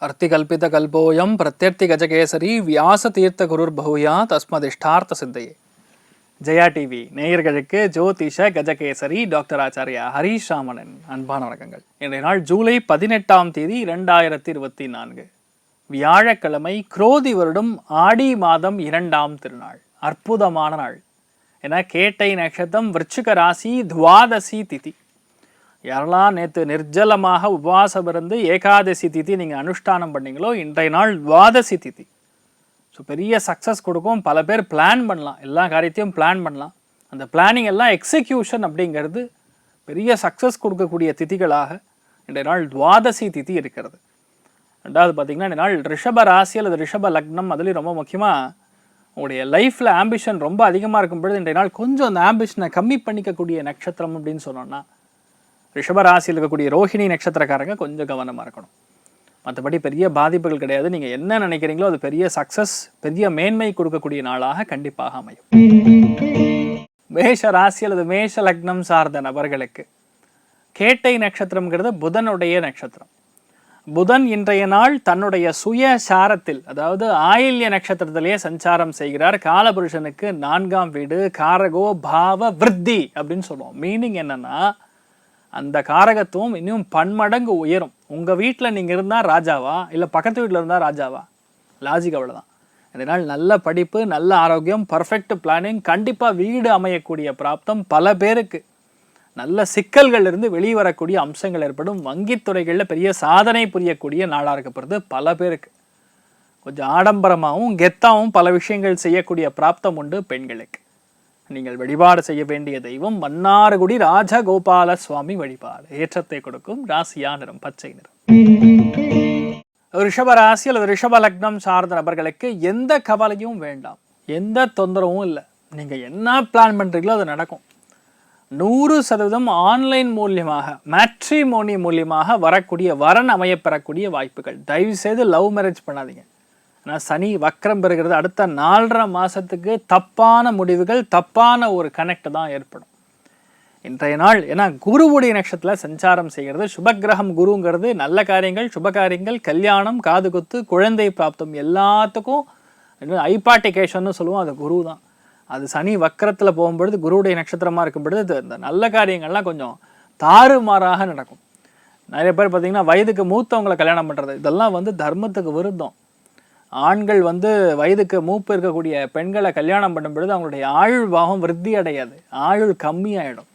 अर्तिकल्पितकल्पोऽयं प्रत्यर्थिगजकेसरी व्यासतीर्थगुरुर्भूया तस्मदिष्टार्थ सिद्धये. Jaya TV நேயர்களுக்கு ஜோதிஷ Gajakesari doctor Acharya Harish ராமனின் அன்பான வணக்கங்கள். இன்றைய நாள் ஜூலை 18ஆம் தேதி 2024 வியாழக்கிழமை, குரோதி வருடம் ஆடி மாதம் 2ஆம் திருநாள். அற்புதமான நாள். ஏன்னா கேட்டை நட்சத்திரம், விருச்சிக ராசி, துவாதசி திதி. யாரெல்லாம் நேற்று நிர்ஜலமாக உபவாசம் இருந்து ஏகாதசி திதி நீங்கள் அனுஷ்டானம் பண்ணீங்களோ, இன்றைய நாள் துவாதசி திதி. ஸோ பெரிய சக்ஸஸ் கொடுக்கும். பல பேர் பிளான் பண்ணலாம், எல்லா காரியத்தையும் பிளான் பண்ணலாம். அந்த பிளானிங் எல்லாம் எக்ஸிக்யூஷன் அப்படிங்கிறது பெரிய சக்ஸஸ் கொடுக்கக்கூடிய திதிகளாக இன்றைய நாள் துவாதசி திதி இருக்கிறது. ரெண்டாவது பார்த்திங்கன்னா, இந்த நாள் ரிஷப ராசி அல்லது ரிஷப லக்னம், அதுலேயும் ரொம்ப முக்கியமாக உங்களுடைய லைஃப்பில் ஆம்பிஷன் ரொம்ப அதிகமாக இருக்கும் பொழுது இன்றைய நாள் கொஞ்சம் அந்த ஆம்பிஷனை கம்மி பண்ணிக்கக்கூடிய நட்சத்திரம் அப்படின்னு சொன்னோன்னா ரிஷபராசியில் இருக்கக்கூடிய ரோஹிணி நட்சத்திரக்காரங்க கொஞ்சம் கவனமாக இருக்கணும். மற்றபடி பெரிய பாதிப்புகள் கிடையாது. நீங்கள் என்ன நினைக்கிறீங்களோ அது பெரிய சக்ஸஸ், பெரிய மேன்மை கொடுக்கக்கூடிய நாளாக கண்டிப்பாக அமையும். மேஷ ராசி அல்லது மேஷ லக்னம் சார்ந்த நபர்களுக்கு கேட்டை நட்சத்திரம்ங்கிறது புதனுடைய நட்சத்திரம். புதன் இன்றைய நாள் தன்னுடைய சுய சாரத்தில், அதாவது ஆயில்ய நட்சத்திரத்திலேயே சஞ்சாரம் செய்கிறார். காலபுருஷனுக்கு 4ஆம் வீடு, காரகோ பாவ விருத்தி அப்படின்னு சொல்லுவோம். மீனிங் என்னன்னா, அந்த காரகத்துவம் இன்னும் பன்மடங்கு உயரும். உங்கள் வீட்டில் நீங்கள் இருந்தால் ராஜாவா, இல்லை பக்கத்து வீட்டில் இருந்தால் ராஜாவா? லாஜிக் அவ்வளோதான். இதனால் நல்ல படிப்பு, நல்ல ஆரோக்கியம், பர்ஃபெக்ட் பிளானிங், கண்டிப்பாக வீடு அமையக்கூடிய பிராப்தம், பல பேருக்கு நல்ல சிக்கல்கள் இருந்து வெளியே வரக்கூடிய அம்சங்கள் ஏற்படும். வங்கித்துறைகளில் பெரிய சாதனை புரியக்கூடிய நாளாக இருக்கப்படுறது பல பேருக்கு. கொஞ்சம் ஆடம்பரமாகவும் கெத்தாகவும் பல விஷயங்கள் செய்யக்கூடிய பிராப்தம் உண்டு பெண்களுக்கு. நீங்கள் வழிபாடு செய்ய வேண்டிய தெய்வம் மன்னார்குடி ராஜகோபால சுவாமி வழிபாடு. ஏற்றத்தை கொடுக்கும். ராசியா நிறம் பச்சை நிறம். ரிஷப ராசி அல்லது ரிஷப லக்னம் சார்ந்த நபர்களுக்கு எந்த கவலையும் வேண்டாம், எந்த தொந்தரவும் இல்லை. நீங்கள் என்ன பிளான் பண்ணுறீங்களோ அது நடக்கும். 100% ஆன்லைன் மூலியமாக, மேட்ரிமோனி மூலியமாக வரக்கூடிய வரன் அமையப்பெறக்கூடிய வாய்ப்புகள். தயவுசெய்து லவ் மேரேஜ் பண்ணாதீங்க. ஆனால் சனி வக்ரம் பெறுகிறது. அடுத்த 4.5 மாதத்துக்கு தப்பான முடிவுகள், தப்பான ஒரு கனெக்ட் தான் ஏற்படும் இன்றைய நாள். ஏன்னா குருவுடைய நட்சத்திரத்தில் சஞ்சாரம் செய்கிறது. சுபகிரகம் குருங்கிறது நல்ல காரியங்கள், சுப காரியங்கள், கல்யாணம், காது குத்து, குழந்தை பிராப்தம் எல்லாத்துக்கும் ஐபாட்டிகேஷன்னு சொல்லுவோம். அது குரு தான். அது சனி வக்கரத்தில் போகும்பொழுது, குருவுடைய நட்சத்திரமாக இருக்கும் பொழுது இந்த நல்ல காரியங்கள்லாம் கொஞ்சம் தாறுமாறாக நடக்கும். நிறைய பேர் பார்த்திங்கன்னா வயதுக்கு மூத்தவங்களை கல்யாணம் பண்ணுறது, இதெல்லாம் தர்மத்துக்கு விருத்தம். ஆண்கள் வயதுக்கு மூப்பு இருக்கக்கூடிய பெண்களை கல்யாணம் பண்ணும் பொழுது அவங்களுடைய ஆயுள் பாகம் விருத்தி அடையாது, ஆயுள் கம்மியாயிடும்.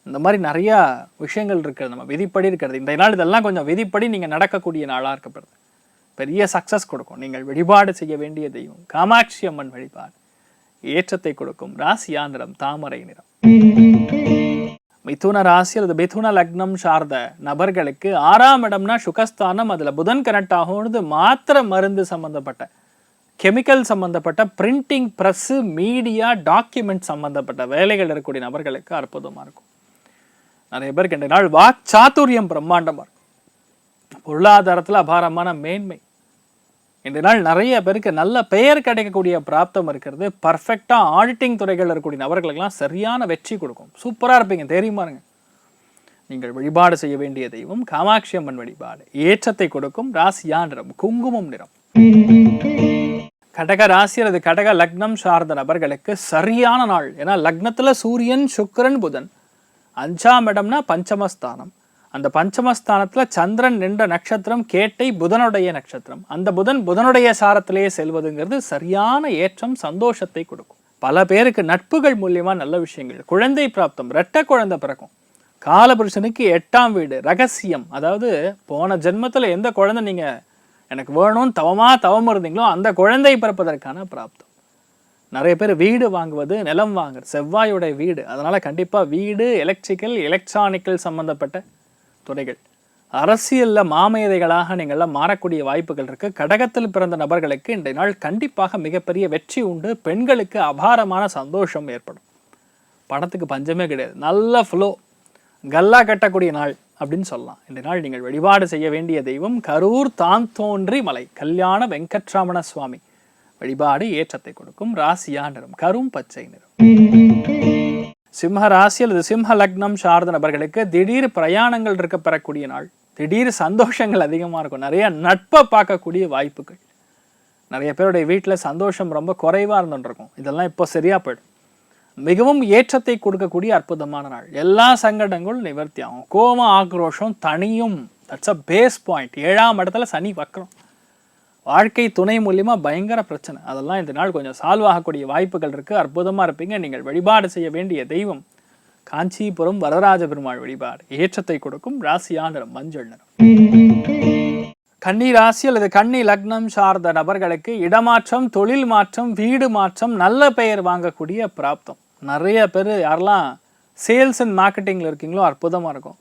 இந்த மாதிரி நிறையா விஷயங்கள் இருக்கிறது, நம்ம விதிப்படி இருக்கிறது. இன்றைய நாள் இதெல்லாம் கொஞ்சம் விதிப்படி நீங்கள் நடக்கக்கூடிய நாளாக இருக்கப்படுது. பெரிய சக்ஸஸ் கொடுக்கும். நீங்கள் வழிபாடு செய்ய வேண்டிய தெய்வம் காமாட்சி அம்மன் வழிபாடு. ஏற்றத்தை கொடுக்கும். ராசியா நிறம் தாமரை நிறம். மிதுன ராசி அல்லது மிதுன லக்னம் சார்ந்த நபர்களுக்கு 6ஆம் இடம்னா சுகஸ்தானம். அதில் புதன் கனெக்ட் ஆகும்போது மாத்திரை மருந்து சம்மந்தப்பட்ட, கெமிக்கல் சம்மந்தப்பட்ட, பிரிண்டிங் ப்ரெஸ்ஸு, மீடியா, டாக்குமெண்ட் சம்மந்தப்பட்ட வேலைகள் இருக்கக்கூடிய நபர்களுக்கு அற்புதமாக இருக்கும். நிறைய பேருக்கு இன்றைய நாள் வாக் சாதுரியம் பிரம்மாண்டமாக இருக்கும். பொருளாதாரத்தில் அபாரமான மேன்மை. இன்றைய நாள் நிறைய பேருக்கு நல்ல பெயர் கிடைக்கக்கூடிய பிராப்தம் இருக்கிறது. பர்ஃபெக்டாக ஆடிட்டிங் துறைகள் இருக்கக்கூடிய நபர்களுக்கெல்லாம் சரியான வெற்றி கொடுக்கும். சூப்பராக இருப்பீங்க, தெரியுமாருங்க. நீங்கள் வழிபாடு செய்ய வேண்டிய தெய்வம் காமாட்சி அம்மன் வழிபாடு. ஏற்றத்தை கொடுக்கும். ராசியா நிறம் குங்குமம் நிறம். கடக ராசி அல்லது கடக லக்னம் சார்ந்த நபர்களுக்கு சரியான நாள். ஏன்னா லக்னத்தில் சூரியன், சுக்கிரன், புதன். 5ஆம் இடம்னா பஞ்சமஸ்தானம். அந்த பஞ்சமஸ்தானத்தில் சந்திரன் நின்ற நட்சத்திரம் கேட்டை, புதனுடைய நட்சத்திரம். அந்த புதன் புதனுடைய சாரத்திலேயே செல்வதுங்கிறது சரியான ஏற்றம், சந்தோஷத்தை கொடுக்கும். பல பேருக்கு நட்புகள் மூலியமாக நல்ல விஷயங்கள், குழந்தை பிராப்தம், இரட்டை குழந்தை பிறக்கும். காலபுருஷனுக்கு 8ஆம் வீடு ரகசியம். அதாவது போன ஜென்மத்தில் எந்த குழந்தை நீங்கள் எனக்கு வேணும்னு தவம் இருந்தீங்களோ அந்த குழந்தை பிறப்பதற்கான பிராப்தம். நிறைய பேர் வீடு வாங்குவது, நிலம் வாங்குறது, செவ்வாயுடைய வீடு. அதனால் கண்டிப்பாக வீடு, எலக்ட்ரிக்கல், எலக்ட்ரானிக்கல் சம்மந்தப்பட்ட துறைகள், அரசியலில் மாமேதைகளாக நீங்கள்லாம் மாறக்கூடிய வாய்ப்புகள் இருக்குது. கடகத்தில் பிறந்த நபர்களுக்கு இன்றைய நாள் கண்டிப்பாக மிகப்பெரிய வெற்றி உண்டு. பெண்களுக்கு அபாரமான சந்தோஷம் ஏற்படும். பணத்துக்கு பஞ்சமே கிடையாது. நல்ல ஃப்ளோ, கல்லா கட்டக்கூடிய நாள் அப்படின்னு சொல்லலாம். இன்றைய நாள் நீங்கள் வழிபாடு செய்ய வேண்டிய தெய்வம் கரூர் தாந்தோன்றி மலை கல்யாண வெங்கட்ராமண சுவாமி வழிபாடு. ஏற்றத்தை கொடுக்கும். ராசியா நிறம் கரும் பச்சை நிறம். சிம்ம ராசி அல்லது சிம்ம லக்னம் சார்ந்த நபர்களுக்கு திடீர் பிரயாணங்கள் இருக்க பெறக்கூடிய நாள். திடீர் சந்தோஷங்கள் அதிகமாக இருக்கும். நிறைய நட்பை பார்க்கக்கூடிய வாய்ப்புகள். நிறைய பேருடைய வீட்டில் சந்தோஷம் ரொம்ப குறைவாக இருந்துருக்கும். இதெல்லாம் இப்போ சரியாக போயிடும். மிகவும் ஏற்றத்தை கொடுக்கக்கூடிய அற்புதமான நாள். எல்லா சங்கடங்களும் நிவர்த்தி ஆகும். கோபம் ஆக்ரோஷம் தனியும். That's a base point. 7ஆம் இடத்துல சனி வக்ரம். வாழ்க்கை துணை மூலியமாக பயங்கர பிரச்சனை. அதெல்லாம் இந்த நாள் கொஞ்சம் சால்வ் ஆகக்கூடிய வாய்ப்புகள் இருக்குது. அற்புதமாக இருப்பீங்க. நீங்கள் வழிபாடு செய்ய வேண்டிய தெய்வம் காஞ்சிபுரம் வரதராஜ பெருமாள் வழிபாடு. ஏற்றத்தை கொடுக்கும். ராசியான நிறம் மஞ்சள் நிறம். கன்னி ராசி அல்லது கன்னி லக்னம் சார்ந்த நபர்களுக்கு இடமாற்றம், தொழில் மாற்றம், வீடு மாற்றம், நல்ல பெயர் வாங்கக்கூடிய பிராப்தம். நிறைய பேர் யாரெல்லாம் சேல்ஸ் அண்ட் மார்க்கெட்டிங்கில் இருக்கீங்களோ அற்புதமாக இருக்கும்.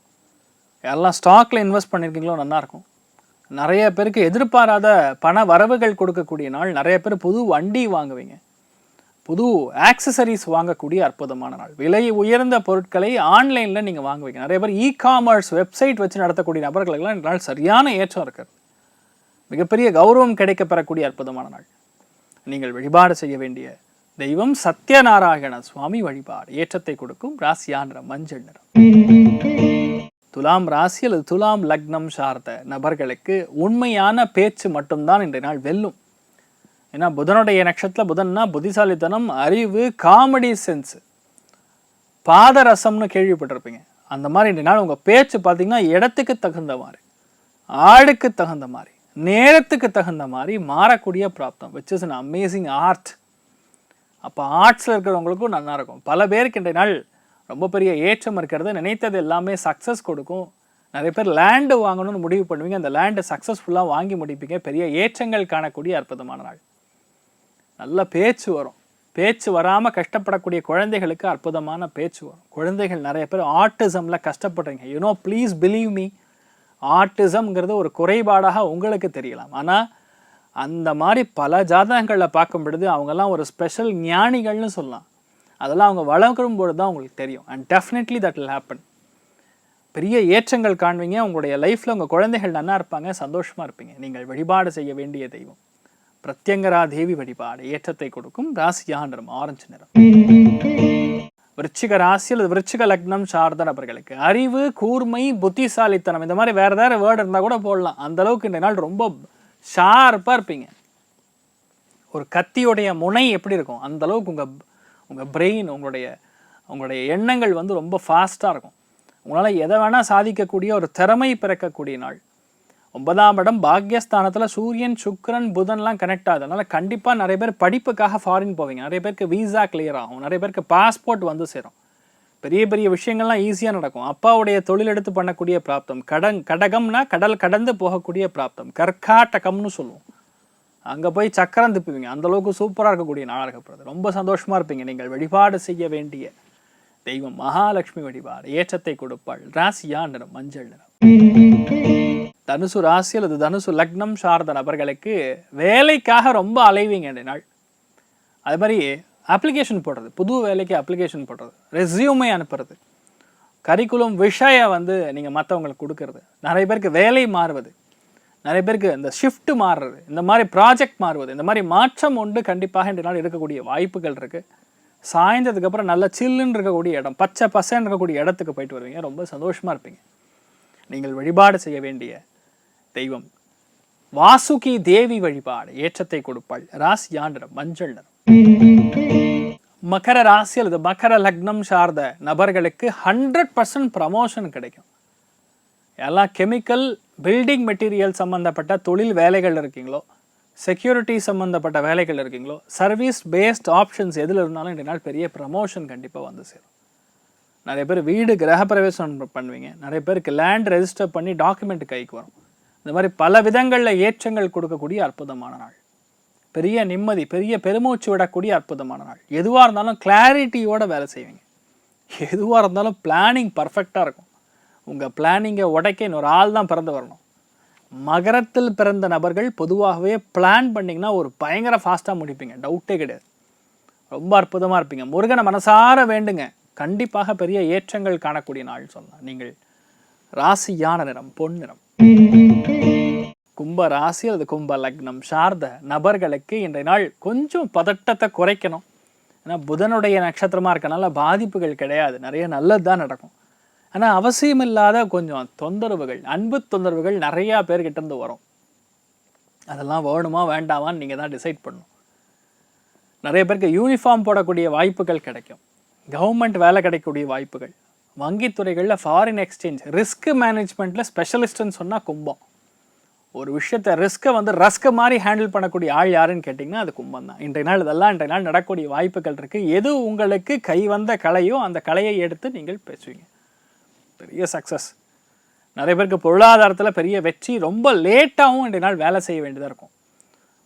யாரெல்லாம் ஸ்டாக்கில் இன்வெஸ்ட் பண்ணியிருக்கீங்களோ நல்லாயிருக்கும். நிறைய பேருக்கு எதிர்பாராத பண வரவுகள் கொடுக்கக்கூடிய நாள். நிறைய பேர் புது வண்டி வாங்குவீங்க. புது ஆக்சசரிஸ் வாங்கக்கூடிய அற்புதமான நாள். விலை உயர்ந்த பொருட்களை ஆன்லைனில் நீங்கள் வாங்குவீங்க. நிறைய பேர் இ-காமர்ஸ் வெப்சைட் வச்சு நடத்தக்கூடிய நபர்களுக்கெல்லாம் இந்த நாள் சரியான ஏற்றம் இருக்குது. மிகப்பெரிய கௌரவம் கிடைக்கப்பெறக்கூடிய அற்புதமான நாள். நீங்கள் வழிபாடு செய்ய வேண்டிய தெய்வம் சத்யநாராயண சுவாமி வழிபாடு. ஏற்றத்தை கொடுக்கும். ராசியான நிறம் மஞ்சள் நிறம். துலாம் ராசி அல்லது துலாம் லக்னம் சார்ந்த நபர்களுக்கு உண்மையான பேச்சு மட்டும்தான் இன்றைய நாள் வெல்லும். ஏன்னா புதனுடைய நட்சத்திரத்தில் புதன்னா புத்திசாலித்தனம், அறிவு, காமெடி சென்ஸ், பாதரசம்னு கேள்விப்பட்டிருப்பீங்க. அந்த மாதிரி இன்றைய நாள் உங்கள் பேச்சு பார்த்தீங்கன்னா இடத்துக்கு தகுந்த மாதிரி, ஆளுக்கு தகுந்த மாதிரி, நேரத்துக்கு தகுந்த மாதிரி மாறக்கூடிய பிராப்தம். Which is an amazing art. அப்போ ஆர்ட்ஸில் இருக்கிறவங்களுக்கும் நல்லா இருக்கும். பல பேருக்கு இன்றைய நாள் ரொம்ப பெரிய ஏற்றம் இருக்கிறது. நினைத்தது எல்லாமே சக்ஸஸ் கொடுக்கும். நிறைய பேர் லேண்டு வாங்கணும்னு முடிவு பண்ணுவீங்க. அந்த லேண்டு சக்ஸஸ்ஃபுல்லாக வாங்கி முடிப்பீங்க. பெரிய ஏற்றங்கள் காணக்கூடிய அற்புதமான நாள். நல்ல பேச்சு வரும். பேச்சு வராமல் கஷ்டப்படக்கூடிய குழந்தைகளுக்கு அற்புதமான பேச்சு வரும். குழந்தைகள் நிறைய பேர் ஆட்டிசமில் கஷ்டப்படுறீங்க. யூனோ, ப்ளீஸ் பிலீவ் மீ, ஆட்டிசம்ங்கிறது ஒரு குறைபாடாக உங்களுக்கு தெரியலாம். ஆனால் அந்த மாதிரி பல ஜாதகங்களில் பார்க்கும் பொழுது அவங்கெல்லாம் ஒரு ஸ்பெஷல் ஞானிகள்னு சொல்லலாம். அதெல்லாம் அவங்க வளர்க்கும் பொழுது தான் உங்களுக்கு தெரியும். And definitely that will happen. பெரிய ஏற்றங்கள் காண்பீங்க. உங்களுடைய லைஃப்பில் உங்கள் குழந்தைகள் நல்லா இருப்பாங்க, சந்தோஷமாக இருப்பீங்க. நீங்கள் வழிபாடு செய்ய வேண்டிய தெய்வம் பிரத்யங்கரா தேவி வழிபாடு. ஏற்றத்தை கொடுக்கும். ராசியான நிறம் ஆரஞ்சு நிறம். விருச்சிக ராசி அல்லது விருச்சிக லக்னம் சார்ந்த நபர்களுக்கு அறிவு, கூர்மை, புத்திசாலித்தனம், இந்த மாதிரி வேறு ஏதாவது வேர்டு இருந்தால் கூட போடலாம். அந்தளவுக்கு இந்த நாள் ரொம்ப ஷார்ப்பாக இருப்பீங்க. ஒரு கத்தியோடைய முனை எப்படி இருக்கும் அந்தளவுக்கு உங்கள் பிரெயின், உங்களுடைய எண்ணங்கள் வந்து ரொம்ப ஃபாஸ்ட்டாக இருக்கும். உங்களால் எதை வேணால் சாதிக்கக்கூடிய ஒரு திறமை பிறக்கக்கூடிய நாள். 9ஆம் இடம் பாக்யஸ்தானத்தில் சூரியன், சுக்கிரன், புதன்லாம் கனெக்ட் ஆகுது. அதனால் கண்டிப்பாக நிறைய பேர் படிப்புக்காக ஃபாரின் போவீங்க. நிறைய பேருக்கு வீசா கிளியர் ஆகும். நிறைய பேருக்கு பாஸ்போர்ட் வந்து சேரும். பெரிய பெரிய விஷயங்கள்லாம் ஈஸியாக நடக்கும். அப்பாவுடைய தொழில் எடுத்து பண்ணக்கூடிய பிராப்தம். கடகம்னா கடல் கடந்து போகக்கூடிய பிராப்தம். கர்க்காட்டகம்னு சொல்லுவோம். அங்கே போய் சக்கரம் திப்புவீங்க. அந்தளவுக்கு சூப்பராக இருக்கக்கூடிய நாளாக இருக்கப்படுது. ரொம்ப சந்தோஷமாக இருப்பீங்க. நீங்கள் வழிபாடு செய்ய வேண்டிய தெய்வம் மகாலட்சுமி வழிபாடு. ஏற்றத்தை கொடுப்பாள். ராசியான நிறம் மஞ்சள் நிறம். தனுசு ராசி அல்லது தனுசு லக்னம் சார்ந்த நபர்களுக்கு வேலைக்காக ரொம்ப அலைவீங்க இந்த நாள். அது மாதிரி அப்ளிகேஷன் போடுறது, புது வேலைக்கு அப்ளிகேஷன் போடுறது, ரெஸ்யூமே அனுப்புறது, கரிக்குலம் விஷயம் வந்து நீங்கள் மற்றவங்களுக்கு கொடுக்கறது, நிறைய பேருக்கு வேலை மாறுவது, நிறைய பேருக்கு இந்த ஷிஃப்ட் மாறுறது, இந்த மாதிரி ப்ராஜெக்ட் மாறுவது, இந்த மாதிரி மாற்றம் உண்டு. கண்டிப்பாக இந்த நாள் இருக்கக்கூடிய வாய்ப்புகள் இருக்குது. சாய்ந்ததுக்கப்புறம் நல்ல சில்லுன்னு இருக்கக்கூடிய இடம், பச்சை பசன்னு இருக்கக்கூடிய இடத்துக்கு போயிட்டு வருவீங்க. ரொம்ப சந்தோஷமாக இருப்பீங்க. நீங்கள் வழிபாடு செய்ய வேண்டிய தெய்வம் வாசுகி தேவி வழிபாடு. ஏற்றத்தை கொடுப்பாள். ராசியான நிறம் மஞ்சள் நிறம். மகர ராசி அல்லது மகர லக்னம் சார்ந்த நபர்களுக்கு 100% ப்ரமோஷன் கிடைக்கும். எல்லாம் கெமிக்கல், பில்டிங் மெட்டீரியல் சம்மந்தப்பட்ட தொழில் வேலைகள் இருக்கீங்களோ, செக்யூரிட்டி சம்மந்தப்பட்ட வேலைகள் இருக்கீங்களோ, சர்வீஸ் பேஸ்ட் ஆப்ஷன்ஸ் எதில் இருந்தாலும் இந்த நாள் பெரிய ப்ரமோஷன் கண்டிப்பாக வந்து சேரும். நிறைய பேர் வீடு கிரகப்பிரவேசம் பண்ணுவீங்க. நிறைய பேருக்கு லேண்ட் ரெஜிஸ்டர் பண்ணி டாக்குமெண்ட் கைக்கு வரும். இந்த மாதிரி பல விதங்களில் ஏற்றங்கள் கொடுக்கக்கூடிய அற்புதமான நாள். பெரிய நிம்மதி, பெரிய பெருமூச்சு விடக்கூடிய அற்புதமான நாள். எதுவாக இருந்தாலும் கிளாரிட்டியோடு வேலை செய்வீங்க. எதுவாக இருந்தாலும் பிளானிங் பர்ஃபெக்டாக இருக்கும். உங்கள் பிளானிங்கை உடைக்க இன்னொரு ஆள் தான் பிறந்து வரணும். மகரத்தில் பிறந்த நபர்கள் பொதுவாகவே பிளான் பண்ணிங்கன்னா ஒரு பயங்கர ஃபாஸ்ட்டாக முடிப்பீங்க. டவுட்டே கிடையாது. ரொம்ப அற்புதமாக இருப்பீங்க. முருகனை மனசார வேண்டுங்க. கண்டிப்பாக பெரிய ஏற்றங்கள் காணக்கூடிய நாள் சொல்லலாம். நீங்கள் ராசியான நிறம் பொன் நிறம். கும்ப ராசி அல்லது கும்ப லக்னம் சார்ந்த நபர்களுக்கு இன்றைய நாள் கொஞ்சம் பதட்டத்தை குறைக்கணும். ஏன்னா புதனுடைய நட்சத்திரமாக இருக்கனால பாதிப்புகள் கிடையாது. நிறைய நல்லது தான் நடக்கும். ஆனால் அவசியமில்லாத கொஞ்சம் தொந்தரவுகள், அன்பு தொந்தரவுகள் நிறையா பேர்கிட்ட இருந்து வரும். அதெல்லாம் வேணுமா வேண்டாமான்னு நீங்கள் தான் டிசைட் பண்ணணும். நிறைய பேருக்கு யூனிஃபார்ம் போடக்கூடிய வாய்ப்புகள் கிடைக்கும், கவர்மெண்ட் வேலை கிடைக்கக்கூடிய வாய்ப்புகள், வங்கித்துறைகளில் ஃபாரின் எக்ஸ்சேஞ்ச், ரிஸ்க் மேனேஜ்மெண்ட்டில் ஸ்பெஷலிஸ்ட்டுன்னு சொன்னால் கும்பம். ஒரு விஷயத்தை ரிஸ்க்கை ரஸ்க் மாதிரி ஹேண்டில் பண்ணக்கூடிய ஆள் யாருன்னு கேட்டிங்கன்னா அது கும்பம் தான். இன்றைய நாள் நடக்கக்கூடிய வாய்ப்புகள் இருக்குது. எது உங்களுக்கு கை வந்த கலையோ அந்த கலையை எடுத்து நீங்கள் பேசுவீங்க. பெரிய சக்ஸஸ். நிறைய பேருக்கு பொருளாதாரத்தில் பெரிய வெற்றி. ரொம்ப லேட்டாகவும் இன்றைய நாள் வேலை செய்ய வேண்டியதாக இருக்கும்.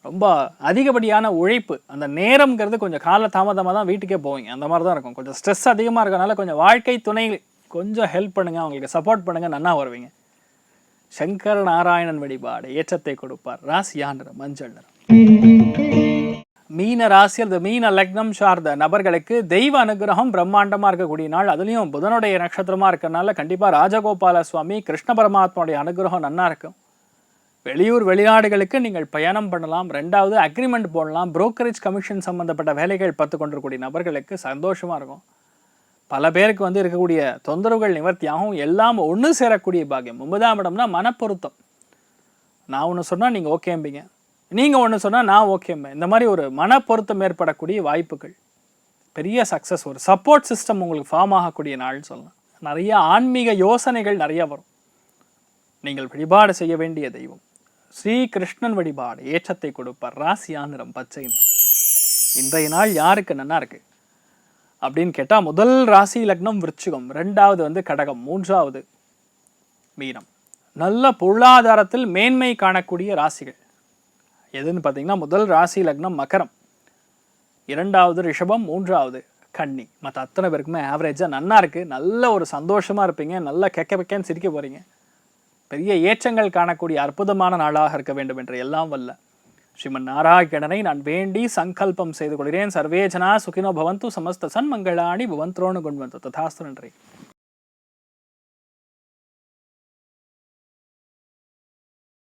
ரொம்ப அதிகப்படியான உழைப்பு, அந்த நேரம்ங்கிறது கொஞ்சம் கால தாமதமாக தான் வீட்டுக்கே போவீங்க. அந்த மாதிரி தான் இருக்கும். கொஞ்சம் ஸ்ட்ரெஸ் அதிகமாக இருக்கனால கொஞ்சம் வாழ்க்கை துணை கொஞ்சம் ஹெல்ப் பண்ணுங்கள், அவங்களுக்கு சப்போர்ட் பண்ணுங்கள், நன்னா வருவீங்க. சங்கர நாராயணன் வழிபாடு ஏற்றத்தை கொடுப்பார். ராசியா நிறம் மஞ்சள் நிறம். மீன ராசி அல்லது மீன லக்னம் சார்ந்த நபர்களுக்கு தெய்வ அனுகிரகம் பிரம்மாண்டமாக இருக்கக்கூடிய நாள். அதுலேயும் புதனுடைய நட்சத்திரமாக இருக்கிறனால கண்டிப்பாக ராஜகோபால சுவாமி கிருஷ்ண பரமாத்மாவுடைய அனுகிரகம் நன்னா இருக்கும். வெளியூர் வெளிநாடுகளுக்கு நீங்கள் பயணம் பண்ணலாம். 2வது அக்ரிமெண்ட் போடலாம். புரோக்கரேஜ் கமிஷன் சம்மந்தப்பட்ட வேலைகள் பார்த்து கொண்டிருக்கக்கூடிய நபர்களுக்கு சந்தோஷமாக இருக்கும். பல பேருக்கு இருக்கக்கூடிய தொந்தரவுகள் நிவர்த்தியாகவும் எல்லாம் ஒன்று சேரக்கூடிய பாக்கியம். 9ஆம் இடம்னா மனப்பொருத்தம். நான் ஒன்று சொன்னால் நீங்கள் ஓகேம்பிங்க, நீங்கள் ஒன்று சொன்னால் நான் ஓகேம்பேன். இந்த மாதிரி ஒரு மனப்பொருத்தம் ஏற்படக்கூடிய வாய்ப்புகள், பெரிய சக்ஸஸ், ஒரு சப்போர்ட் சிஸ்டம் உங்களுக்கு ஃபார்ம் ஆகக்கூடிய நாள்னு சொல்லலாம். நிறைய ஆன்மீக யோசனைகள் நிறைய வரும். நீங்கள் வழிபாடு செய்ய வேண்டிய தெய்வம் ஸ்ரீ கிருஷ்ணன் வழிபாடு ஏற்றத்தை கொடுப்பார். ராசியா நிறம் பச்சை நிறம். இன்றைய நாள் யாருக்கு நன்னா இருக்கு அப்படின்னு கேட்டால், முதல் ராசி லக்னம் விருச்சிகம், 2வது கடகம், 3வது மீனம். நல்ல பொருளாதாரத்தில் மேன்மை காணக்கூடிய ராசிகள் எதுன்னு பார்த்தீங்கன்னா, முதல் ராசி லக்னம் மகரம், 2வது ரிஷபம், 3வது கன்னி. மற்ற அத்தனை பேருக்குமே ஆவரேஜாக நன்னா இருக்குது. நல்ல ஒரு சந்தோஷமாக இருப்பீங்க, நல்லா கெக்கன்னு சிரிக்க போகிறீங்க. பெரிய ஏற்றங்கள் காணக்கூடிய அற்புதமான நாளாக இருக்க வேண்டும் என்று எல்லாம் வல்ல ஸ்ரீமன் நாராயணனை நான் வேண்டி சங்கல்பம் செய்து கொள்கிறேன். சர்வே ஜனா சுகினோ பவந்து, சமஸ்த சன்மங்களாணி பவந்த்ரோணு குண்வந்து. ததாஸ்து. நன்றி.